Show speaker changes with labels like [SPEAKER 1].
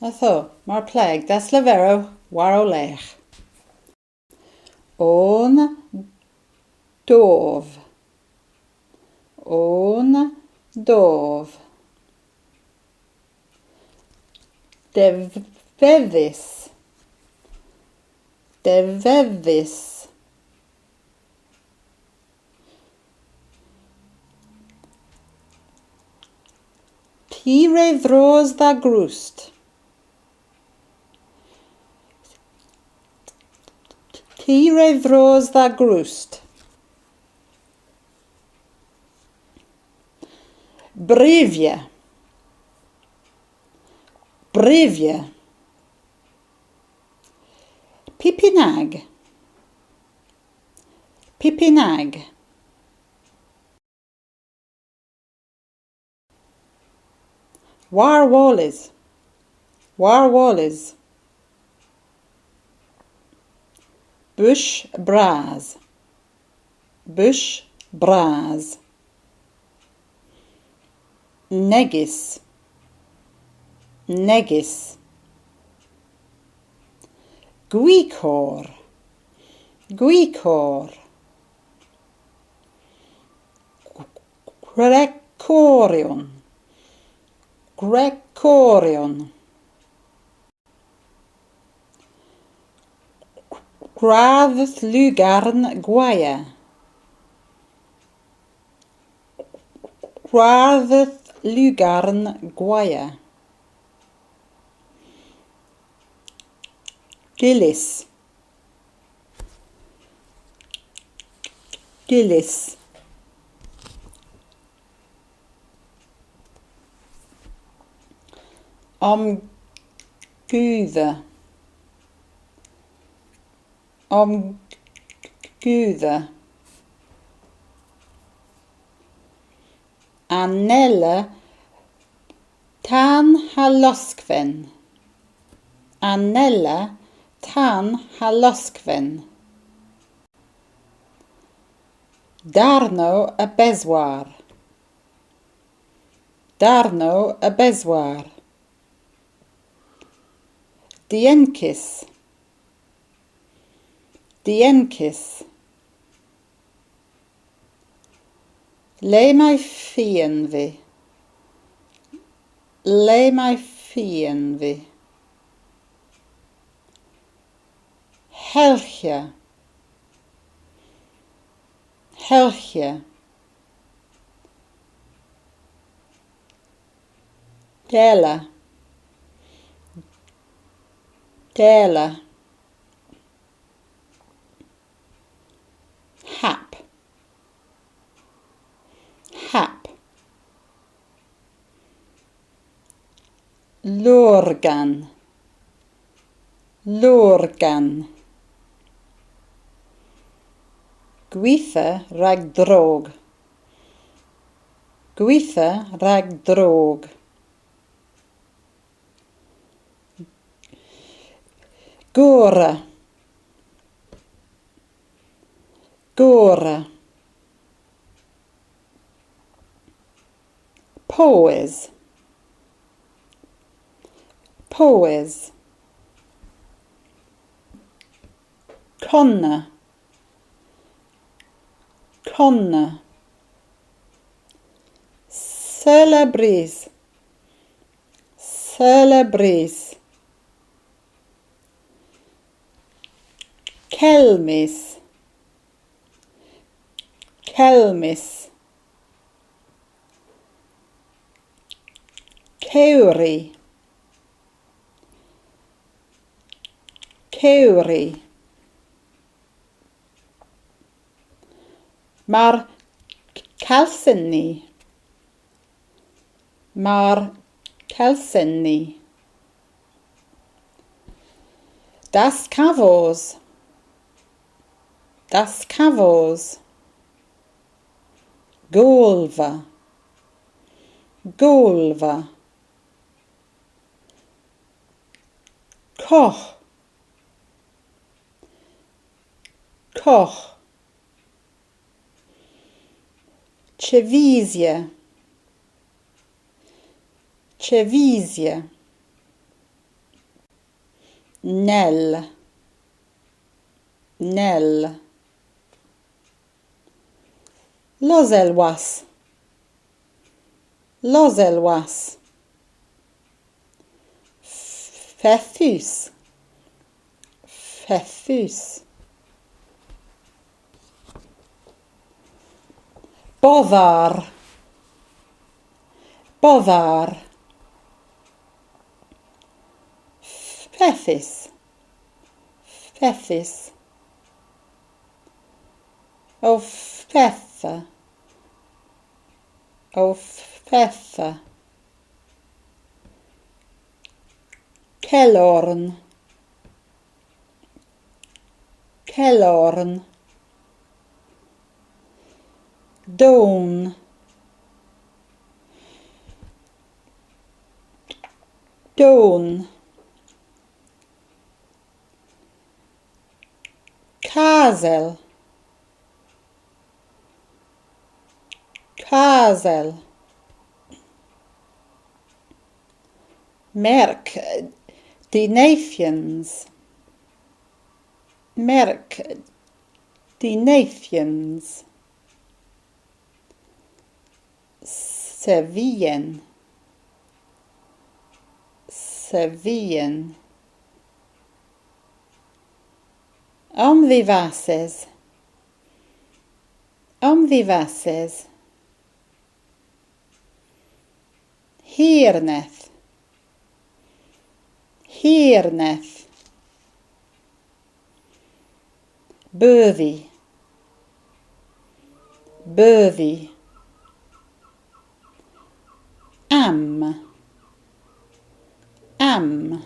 [SPEAKER 1] Atho, mar pleg, Dasleverel, war o lech. On dov. On dov. Devevis. Devevis. Pire vros da grust. Pire vros da grust. Brivje. Brivje. Pipinag. Pipinag. War wallis. War wallis. Bush braz. Bush braz. Negis. Negis. Gwicor. Gwicor. Grecorion. Grecorion. Gradd lugarn gwaia. Gradd lugarn gwaia. Gillis. Gillis. Omgude. Omgude. Annelle tan haloskven. Annelle tan haloskven. Darno a bezwar. Darno a bezwar. Dienkis. Dienkis. Le mai fien vi. Le mai fien vi. Helge. Helge. Dela. Dela. Hap. Hap. Lorgan. Lorgan. Gwitha rag drog. Gwitha rag drog. Gora. Gora. Poes. Poes. Conna. Conna. Celebris. Celebris. Kelmis. Kelmis. Keuri. Keuri. Mar calcini. Mar calcini. Das cavos. Das cavos. Golva. Golva. Koch. Koch. Cevizie. Cevizie. nel, nel. Loselwas, loselwas. Fethus, fethus. Boddar, boddar. Fethus, fethus. O fetha, o fetha. Kelorn, kelorn. Dawn, dawn. Kazel, kazel. Merk, the Nathians, merk, the Nathians. Sevian, Sevian. Omvivaces, omvivaces. Hirneth, hirneth. Bövi, bövi. Am, am.